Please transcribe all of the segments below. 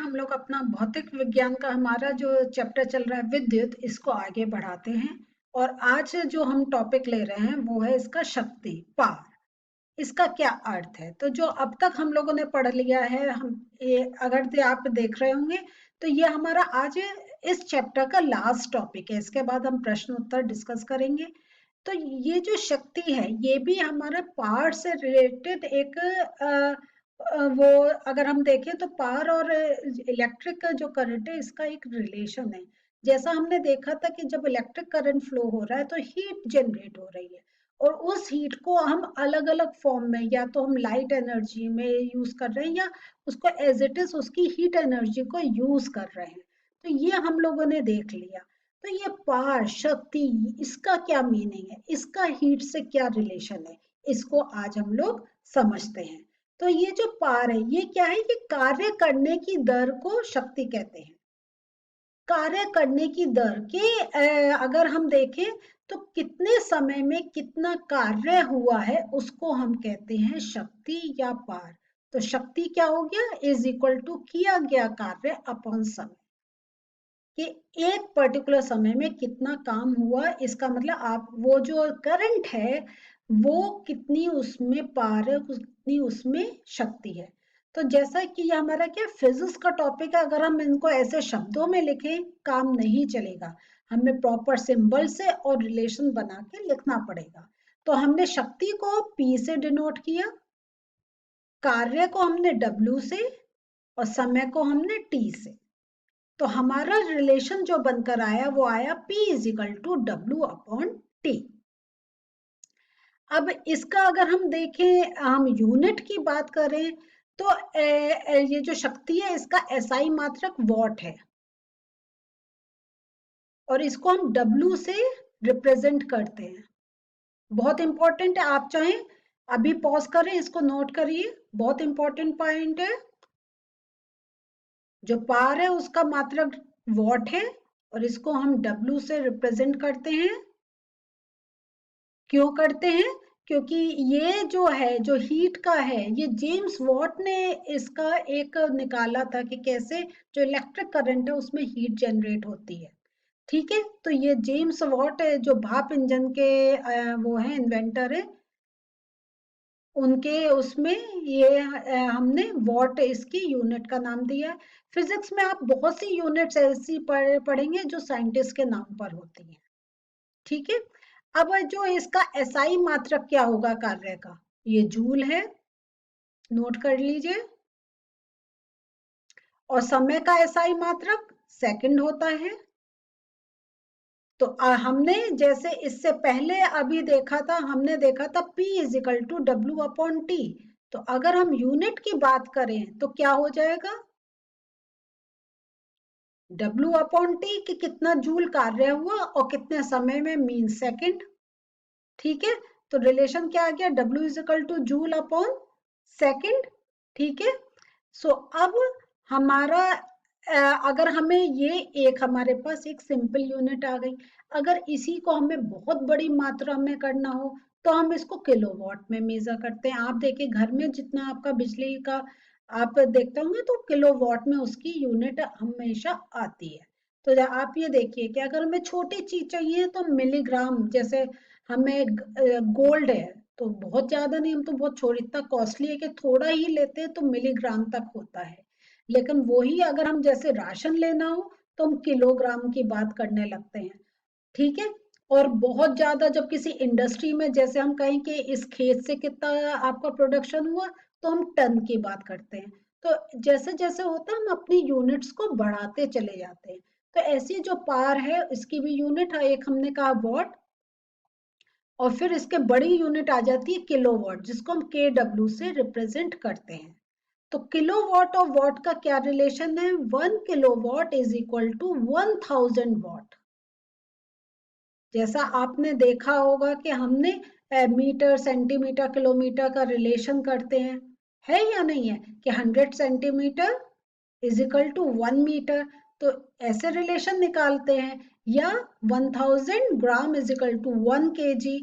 हम लोग अपना भौतिक विज्ञान का हमारा जो चैप्टर चल रहा है विद्युत, इसको आगे बढ़ाते हैं। और आज जो हम टॉपिक ले रहे हैं वो है इसका शक्ति, पावर। इसका क्या अर्थ है? तो जो अब तक हम लोगों ने पढ़ लिया है, हम ये अगर से आप देख रहे होंगे तो ये हमारा आज इस चैप्टर का लास्ट टॉपिक है। इसके बाद हम प्रश्न उत्तर डिस्कस करेंगे। तो ये जो शक्ति है ये भी हमारा पावर से रिलेटेड एक वो अगर हम देखें तो पावर और इलेक्ट्रिक का जो करंट है इसका एक रिलेशन है। जैसा हमने देखा था कि जब इलेक्ट्रिक करंट फ्लो हो रहा है तो हीट जनरेट हो रही है, और उस हीट को हम अलग अलग फॉर्म में, या तो हम लाइट एनर्जी में यूज कर रहे हैं या उसको एज इट इज उसकी हीट एनर्जी को यूज कर रहे हैं। तो ये हम लोगों ने देख लिया। तो ये पावर, शक्ति, इसका क्या मीनिंग है, इसका हीट से क्या रिलेशन है, इसको आज हम लोग समझते हैं। तो ये जो पावर है ये क्या है? ये कार्य करने की दर को शक्ति कहते हैं। कार्य करने की दर के अगर हम देखें तो कितने समय में कितना कार्य हुआ है उसको हम कहते हैं शक्ति या पावर। तो शक्ति क्या हो गया? इज इक्वल टू किया गया कार्य अपॉन समय, कि एक पर्टिकुलर समय में कितना काम हुआ। इसका मतलब आप वो जो करंट है वो कितनी उसमें पावर है, कितनी उसमें शक्ति है। तो जैसा कि ये हमारा क्या फिजिक्स का टॉपिक है, अगर हम इनको ऐसे शब्दों में लिखें काम नहीं चलेगा, हमें प्रॉपर सिंबल से और रिलेशन बना के लिखना पड़ेगा। तो हमने शक्ति को P से डिनोट किया, कार्य को हमने W से, और समय को हमने T से। तो हमारा रिलेशन जो बनकर आया वो आया P is equal to W upon T। अब इसका अगर हम देखें, हम यूनिट की बात करें तो ये जो शक्ति है इसका SI मात्रक वॉट है, और इसको हम W से रिप्रेजेंट करते हैं। बहुत इंपॉर्टेंट है, आप चाहें अभी पॉज करें, इसको नोट करिए, बहुत इंपॉर्टेंट पॉइंट है। जो पावर है उसका मात्रक वॉट है, और इसको हम W से रिप्रेजेंट करते हैं। क्यों करते हैं? क्योंकि ये जो है, जो हीट का है, ये जेम्स वॉट ने इसका एक निकाला था कि कैसे जो इलेक्ट्रिक करंट है उसमें हीट जनरेट होती है। ठीक है, तो ये जेम्स वॉट है जो भाप इंजन के वो है इन्वेंटर है, उनके उसमें ये हमने वॉट इसकी यूनिट का नाम दिया है। फिजिक्स में आप बहुत सी यूनिट्स ऐसी पढ़ेंगे जो साइंटिस्ट के नाम पर होती हैं। ठीक है, अब जो इसका एसआई मात्रक क्या होगा कार्य का, ये जूल है, नोट कर लीजिए। और समय का एसआई मात्रक सेकंड होता है। तो हमने जैसे इससे पहले अभी देखा था, हमने देखा था P is equal to W upon T। तो अगर हम यूनिट की बात करें तो क्या हो जाएगा? W अपॉन T कि कितना जूल कार्य हुआ और कितने समय में, मीन सेकंड। ठीक है, तो रिलेशन क्या आ गया? W is equal two joule upon second. ठीक है, सो अब हमारा अगर हमें ये एक हमारे पास एक सिंपल यूनिट आ गई, अगर इसी को हमें बहुत बड़ी मात्रा में करना हो तो हम इसको किलोवाट में मेजर करते हैं। आप देखिए घर में जितना आपका बिजली का आप देखते होंगे तो किलोवाट में उसकी यूनिट हमेशा आती है। तो आप ये देखिए कि अगर हमें छोटी चीज चाहिए तो मिलीग्राम, जैसे हमें गोल्ड है तो बहुत ज्यादा नहीं, हम तो बहुत छोड़, इतना कॉस्टली है कि थोड़ा ही लेते हैं तो मिलीग्राम तक होता है। लेकिन वही अगर हम जैसे राशन लेना हो तो हम किलोग्राम की बात करने लगते हैं। ठीक है, और बहुत ज्यादा जब किसी इंडस्ट्री में जैसे हम कहें कि इस खेत से कितना आपका प्रोडक्शन हुआ तो हम टन की बात करते हैं। तो जैसे जैसे होता है हम अपनी यूनिट्स को बढ़ाते चले जाते हैं। तो ऐसी जो पावर है इसकी भी यूनिट है, एक हमने कहा वॉट, और फिर इसके बड़ी यूनिट आ जाती है किलोवाट, जिसको हम KW से रिप्रेजेंट करते हैं। तो किलोवाट और वॉट का क्या रिलेशन है? 1 kilowatt is equal to 1000 watt. जैसा आपने देखा होगा कि हमने मीटर, सेंटीमीटर, किलोमीटर का रिलेशन करते हैं, है या नहीं है, कि 100 centimetre is equal to 1 metre. तो ऐसे रिलेशन निकालते हैं, या 1000 gram is equal to 1 kg।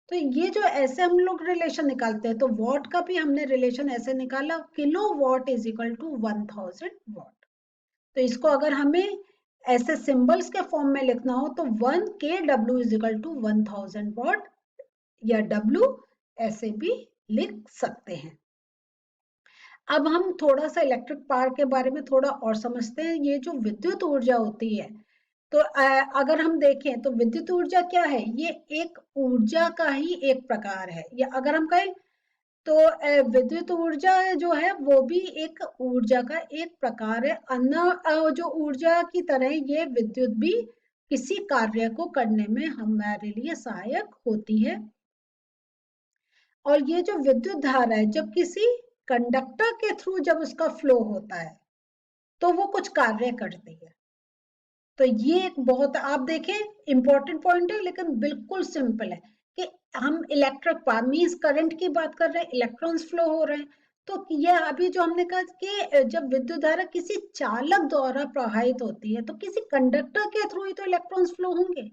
तो ये जो ऐसे हम लोग रिलेशन निकालते हैं, तो वॉट का भी हमने रिलेशन ऐसे निकाला, kilo watt is equal to 1000 watt. तो इसको अगर हमें ऐसे सिंबल्स के फॉर्म में लिखना हो तो 1 kW is equal to 1000 watt या W ऐसे भी लिख सकते हैं। अब हम थोड़ा सा इलेक्ट्रिक पावर के बारे में थोड़ा और समझते हैं। ये जो विद्युत ऊर्जा होती है, तो अगर हम देखें तो विद्युत ऊर्जा क्या है? ये एक ऊर्जा का ही एक प्रकार है, या अगर हम कहें तो विद्युत ऊर्जा जो है वो भी एक ऊर्जा का एक प्रकार है। अन्य जो ऊर्जा की तरह ये विद्युत भी किसी कार्य को करने में हमारे लिए सहायक होती है। और ये जो विद्युत धारा है, जब किसी कंडक्टर के थ्रू जब उसका फ्लो होता है तो वो कुछ कार्य करती है। तो ये एक बहुत, आप देखें, इंपॉर्टेंट पॉइंट है, लेकिन बिल्कुल सिंपल है कि हम इलेक्ट्रिक पावर मींस करंट की बात कर रहे हैं, इलेक्ट्रॉन्स फ्लो हो रहे हैं। तो ये अभी जो हमने कहा कि जब विद्युत धारा किसी चालक द्वारा प्रवाहित होती है तो किसी कंडक्टर के थ्रू ही तो इलेक्ट्रॉन्स फ्लो होंगे।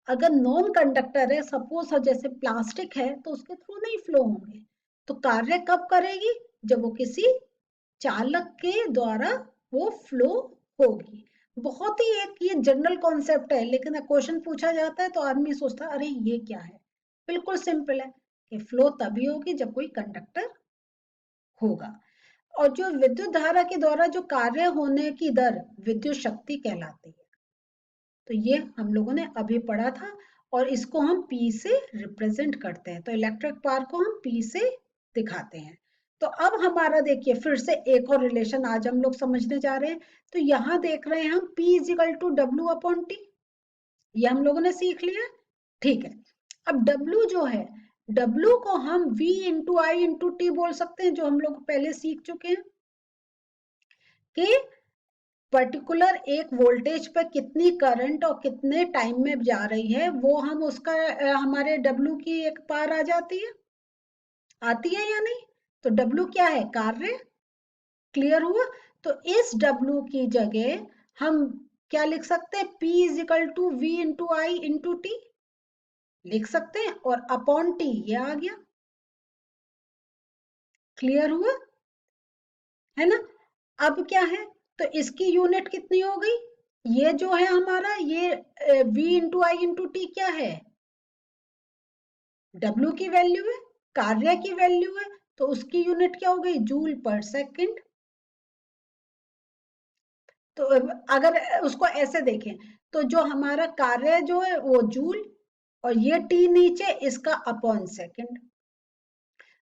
अगर नॉन कंडक्टर है, सपोज जैसे प्लास्टिक है, तो उसके थ्रू नहीं फ्लो होंगे। तो कार्य कब करेगी? जब वो किसी चालक के द्वारा वो फ्लो होगी। बहुत ही एक ये जनरल कॉन्सेप्ट है, लेकिन क्वेश्चन पूछा जाता है तो आदमी सोचता है अरे ये क्या है। बिल्कुल सिंपल है कि फ्लो तभी होगी जब कोई कंडक्टर होगा। और जो विद्युत धारा के द्वारा जो कार्य होने की दर विद्युत शक्ति कहलाती है। तो ये हम लोगों ने अभी पढ़ा था, और इसको हम P से रिप्रेजेंट करते हैं। तो इलेक्ट्रिक पावर को हम P से दिखाते हैं। तो अब हमारा देखिए फिर से एक और रिलेशन आज हम लोग समझने जा रहे हैं। तो यहाँ देख रहे हैं हम P is equal to W upon T, ये हम लोगों ने सीख लिया। ठीक है, अब W जो है, W को हम V into I into T बोल सकते हैं, जो हम लोग पहले सीख चुके हैं कि पर्टिकुलर एक वोल्टेज पर कितनी करंट और कितने टाइम में जा रही है, वो हम उसका हमारे W की एक पावर आ जाती है, आती है या नहीं? तो W क्या है? कार्य। क्लियर हुआ? तो इस W की जगह हम क्या लिख सकते हैं? P is equal to V into I into T लिख सकते हैं, और अपॉन टी ये आ गया। क्लियर हुआ है ना? अब क्या है, तो इसकी यूनिट कितनी हो गई? ये जो है हमारा ये V into I into T क्या है? W की वैल्यू है, कार्य की वैल्यू है, तो उसकी यूनिट क्या हो गई? जूल पर सेकंड। तो अगर उसको ऐसे देखें तो जो हमारा कार्य जो है वो जूल, और ये टी नीचे इसका अपॉन सेकंड।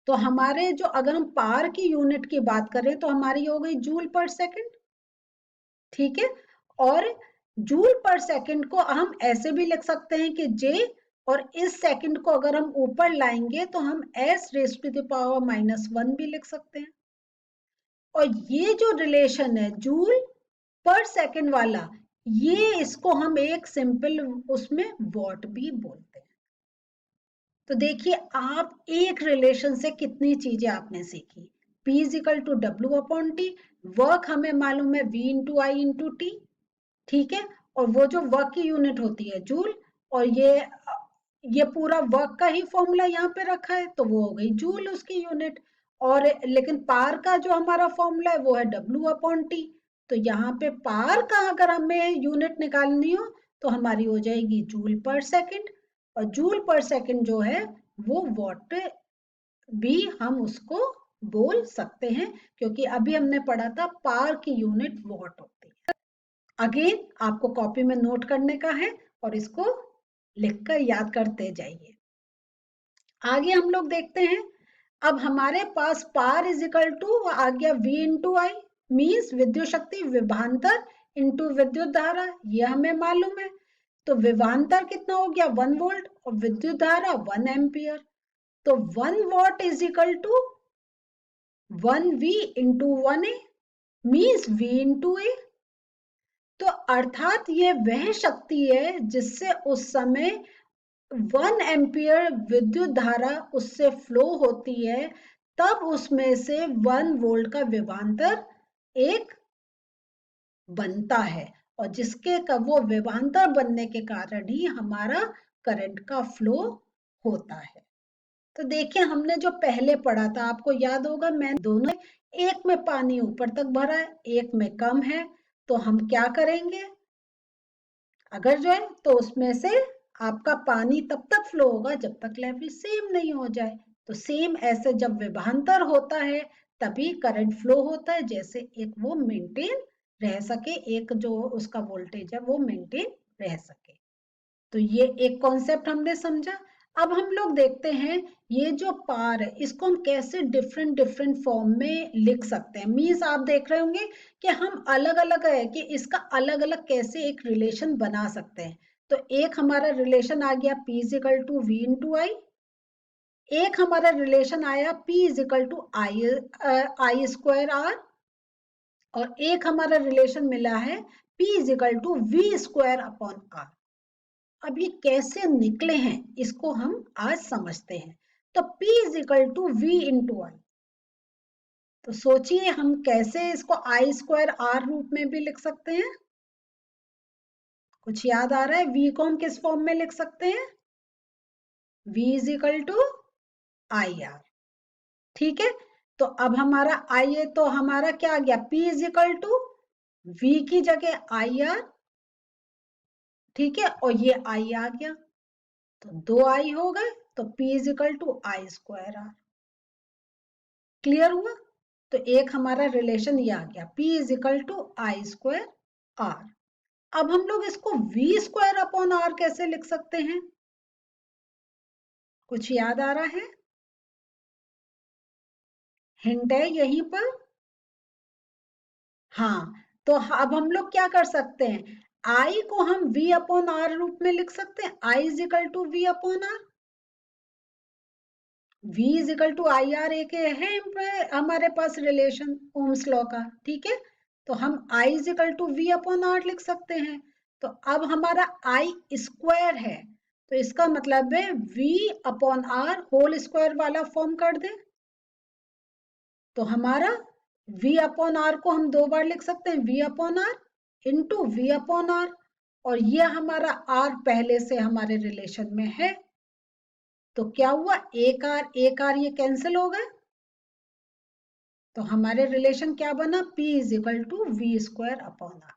तो हमारे जो, अगर हम पावर की यूनिट की बात करें तो हमारी हो गई जूल पर सेकंड। ठीक है, और जूल पर सेकंड को हम ऐसे भी लिख सकते हैं कि J, और इस सेकंड को अगर हम ऊपर लाएंगे तो हम S raise to the power -1 भी लिख सकते हैं। और ये जो रिलेशन है जूल पर सेकंड वाला, ये इसको हम एक सिंपल उसमें वॉट भी बोलते हैं। तो देखिए आप एक रिलेशन से कितनी चीजें आपने सीखी। P is equal to W upon T, work हमें मालूम है V into I into T. ठीक है, और वो जो वर्क की यूनिट होती है जूल, और ये पूरा वर्क का ही फॉर्मूला यहाँ पे रखा है, तो वो हो गई जूल उसकी यूनिट। और लेकिन पावर का जो हमारा फॉर्मूला है वो है W अपॉन टी। तो यहाँ पे पावर का अगर हमें यूनिट निकालनी हो तो हमारी हो जाएगी जूल पर सेकंड, और जूल पर सेकंड जो है वो वॉट भी हम उसको बोल सकते हैं, क्योंकि अभी हमने पढ़ा था पावर की यूनिट वॉट होती है। अगेन आपको कॉपी में नोट करने का है और इसको लिखकर याद करते जाइए। आगे हम लोग देखते हैं, अब हमारे पास पावर इज इक्वल टू आ गया V इंटू आई, मीन्स विद्युत शक्ति विभवांतर इंटू विद्युत धारा, ये हमें मालूम है। तो विभवांतर कितना हो गया? 1 वोल्ट, और विद्युत धारा 1 एम्पियर। तो 1 watt is equal to 1V into 1A, means V into A. तो अर्थात ये वह शक्ति है जिससे उस समय 1 एम्पियर विद्युत धारा उससे फ्लो होती है, तब उसमें से 1 वोल्ट का विभवांतर एक बनता है, और जिसके का वो विभवांतर बनने के कारण ही हमारा करंट का फ्लो होता है। तो देखिए हमने जो पहले पढ़ा था आपको याद होगा, मैं दोनों, एक में पानी ऊपर तक भरा है, एक में कम है, तो हम क्या करेंगे, अगर जो है तो उसमें से आपका पानी तब तक फ्लो होगा जब तक लेवल सेम नहीं हो जाए। तो सेम ऐसे जब विभवांतर होता है तभी करंट फ्लो होता है, जैसे एक वो मेंटेन रह सके, एक जो उसका वोल्टेज है वो मेंटेन रह सके। तो ये एक कॉन्सेप्ट हमने समझा। अब हम लोग देखते हैं ये जो पार है इसको हम कैसे डिफरेंट डिफरेंट फॉर्म में लिख सकते हैं। मीन्स आप देख रहे होंगे कि हम अलग अलग है कि इसका अलग अलग कैसे एक रिलेशन बना सकते हैं। तो एक हमारा रिलेशन आ गया P is equal to V into I, एक हमारा रिलेशन आया P is equal to I square R, और एक हमारा रिलेशन मिला है P is equal to V square upon R. अब ये कैसे निकले हैं इसको हम आज समझते हैं। तो P is equal to V into I, तो सोचिए हम कैसे इसको आई स्क्वायर आर रूप में भी लिख सकते हैं। कुछ याद आ रहा है? V को हम किस फॉर्म में लिख सकते हैं? V is equal to I R. ठीक है, तो अब हमारा आई है तो हमारा क्या आ गया, P is equal to V की जगह आई आर। ठीक है, और ये आई आ गया तो दो आई हो गए, तो P is equal to I square R. Clear हुआ? तो एक हमारा रिलेशन ये आ गया P is equal to I square R. अब हम लोग इसको V स्क्वायर अपॉन आर कैसे लिख सकते हैं? कुछ याद आ रहा है? हिंट है यहीं पर। हाँ, तो अब हम लोग क्या कर सकते हैं, I को हम V अपॉन आर रूप में लिख सकते हैं। I is equal to V upon R, V is equal to I R, एक है हमारे पास रिलेशन ओम्स लॉ का। ठीक है, तो हम I is equal to V upon R लिख सकते हैं। तो अब हमारा I स्क्वायर है, तो इसका मतलब है V upon R whole square वाला फॉर्म कर दे, तो हमारा V अपॉन आर को हम दो बार लिख सकते हैं, V upon R into V upon R, और ये हमारा R पहले से हमारे रिलेशन में है। तो क्या हुआ, एक आर ये कैंसिल हो गए, तो हमारे रिलेशन क्या बना, P is equal to V square upon R.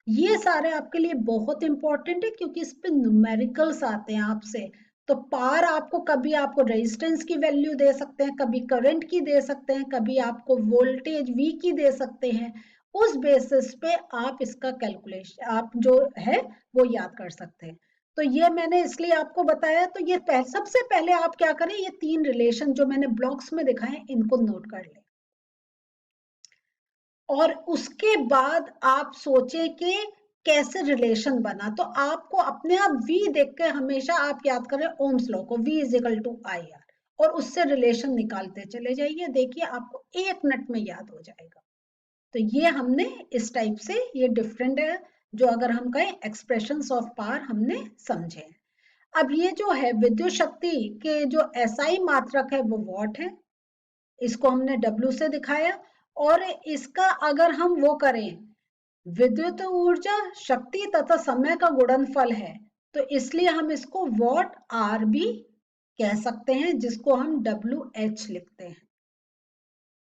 ये सारे आपके लिए बहुत इंपॉर्टेंट है क्योंकि इस पे न्यूमेरिकल्स आते हैं आपसे। तो पार आपको कभी आपको रेजिस्टेंस की वैल्यू दे सकते हैं, कभी करंट की दे सकते हैं, कभी आपको वोल्टेज V की दे सकते हैं। उस बेसिस पे आप इसका कैलकुलेशन आप जो है वो याद कर सकते हैं। तो ये मैंने इसलिए आपको बताया। तो ये सबसे पहले आप क्या करें, ये तीन रिलेशन जो मैंने ब्लॉक्स में दिखाए इनको नोट कर लें, और उसके बाद आप सोचें कि कैसे रिलेशन बना। तो आपको अपने आप V देख के हमेशा आप याद करें ओम्स लॉ को, V is equal to I R, और उससे रिलेशन निकालते चले जाइए। देखिए आपको 1 मिनट में याद हो जाएगा। तो ये हमने इस टाइप से, ये डिफरेंट है जो अगर हम कहें एक्सप्रेशंस ऑफ पावर हमने समझे। अब ये जो है विद्युत शक्ति के जो SI मात्रक है वो वॉट है, इसको हमने W से दिखाया। और इसका अगर हम वो करें, विद्युत ऊर्जा शक्ति तथा समय का गुणनफल है, तो इसलिए हम इसको वॉट आर भी कह सकते हैं, जिसको हम WH लिखते हैं।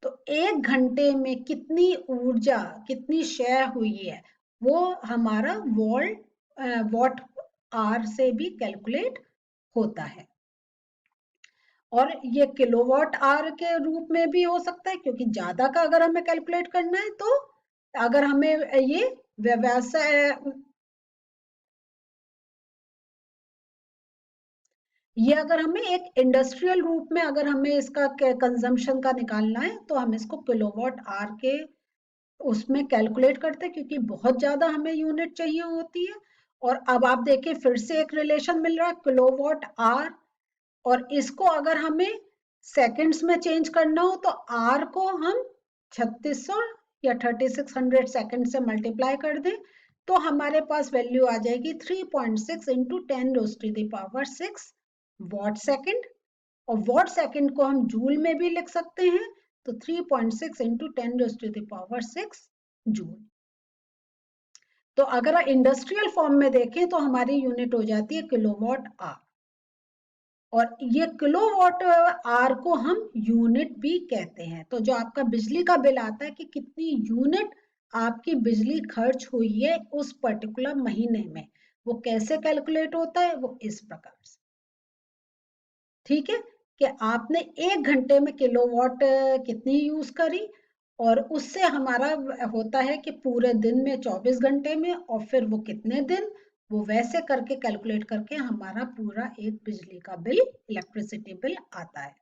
तो 1 घंटे में कितनी ऊर्जा, कितनी क्षय हुई है, वो हमारा वॉट आर से भी कैलकुलेट होता है। और ये किलोवाट आवर के रूप में भी हो सकता है, क्योंकि ज्यादा का अगर हमें कैलकुलेट करना है तो अगर हमें ये व्यवसाय, ये अगर हमें एक इंडस्ट्रियल रूप में अगर हमें इसका कंजम्पशन का निकालना है तो हम इसको किलोवाट आवर के उसमें कैलकुलेट करते हैं, क्योंकि बहुत ज्यादा हमें यूनिट चाहिए होती है। और अब आप देखिए फिर से एक रिलेशन मिल रहा है किलोवाट आवर, और इसको अगर हमें सेकंड्स में चेंज करना हो तो आर को हम 3600 या 3600 सेकंड से मल्टीप्लाई कर दें, तो हमारे पास वैल्यू आ जाएगी 3.6 इंटू 10⁻⁶ वॉट सेकंड। और वॉट सेकंड को हम जूल में भी लिख सकते हैं, तो 3.6 इंटू 10⁻⁶ जूल। तो अगर इंडस्ट्रियल फॉर्म में देखें तो हमारी यूनिट हो जाती है किलोवाट आवर, और ये किलोवाट आवर को हम यूनिट भी कहते हैं। तो जो आपका बिजली का बिल आता है कि कितनी यूनिट आपकी बिजली खर्च हुई है उस पर्टिकुलर महीने में। वो कैसे कैलकुलेट होता है? वो इस प्रकार से, ठीक है, कि आपने 1 घंटे में किलोवाट कितनी यूज करी, और उससे हमारा होता है कि पूरे दिन में 24 घंटे में, और फिर वो कितने दिन, वो वैसे करके कैलकुलेट करके हमारा पूरा एक बिजली का बिल, इलेक्ट्रिसिटी बिल आता है।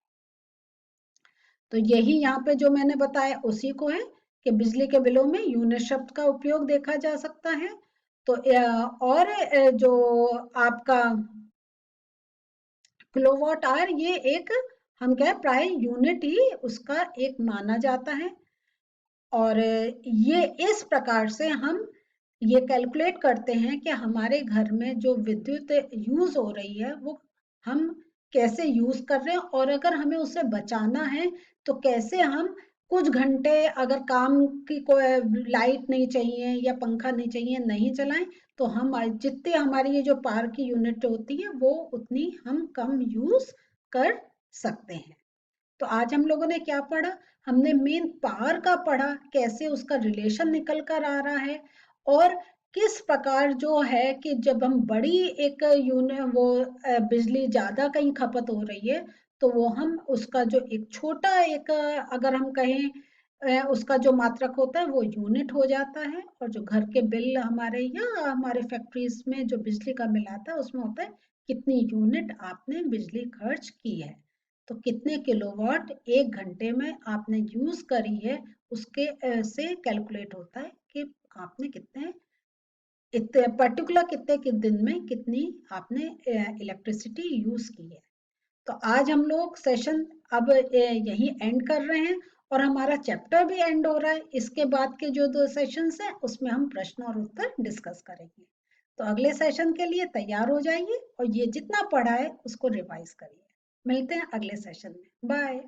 तो यही यहाँ पे जो मैंने बताया उसी को है कि बिजली के बिलों में यूनिट शब्द का उपयोग देखा जा सकता है। तो और जो आपका किलोवाट आवर, ये एक हम क्या है, प्राय यूनिट ही उसका एक माना जाता है। और ये इस प्रकार से हम ये कैलकुलेट करते हैं कि हमारे घर में जो विद्युत यूज हो रही है वो हम कैसे यूज कर रहे हैं, और अगर हमें उसे बचाना है तो कैसे हम कुछ घंटे, अगर काम की कोई लाइट नहीं चाहिए या पंखा नहीं चाहिए, नहीं चलाएं, तो हम जितने हमारी ये जो पावर की यूनिट होती है वो उतनी हम कम यूज कर सकते हैं। तो आज हम लोगों ने क्या पढ़ा? हमने मेन पावर का पढ़ा, कैसे उसका रिलेशन निकल कर आ रहा है, और किस प्रकार जो है कि जब हम बड़ी एक बिजली ज्यादा कहीं खपत हो रही है, तो वो हम उसका जो एक छोटा एक अगर हम कहें उसका जो मात्रक होता है वो यूनिट हो जाता है, और जो घर के बिल हमारे या हमारे फैक्ट्रीज में जो बिजली का बिल आता है उसमें होता है कितनी यूनिट आपने बिजली खर्च की है। तो कितने किलोवाट 1 घंटे में आपने यूज करी है, उसके से कैलकुलेट होता है कि आपने कितने इतने पर्टिकुलर कितने के दिन में कितनी आपने इलेक्ट्रिसिटी यूज की है। तो आज हम लोग सेशन अब यही एंड कर रहे हैं, और हमारा चैप्टर भी एंड हो रहा है। इसके बाद के जो 2 सेशंस हैं उसमें हम प्रश्न और उत्तर डिस्कस करेंगे। तो अगले सेशन के लिए तैयार हो जाइए, और ये जितना पढ़ा है उसको रिवाइज करिए। मिलते हैं अगले सेशन में। बाय।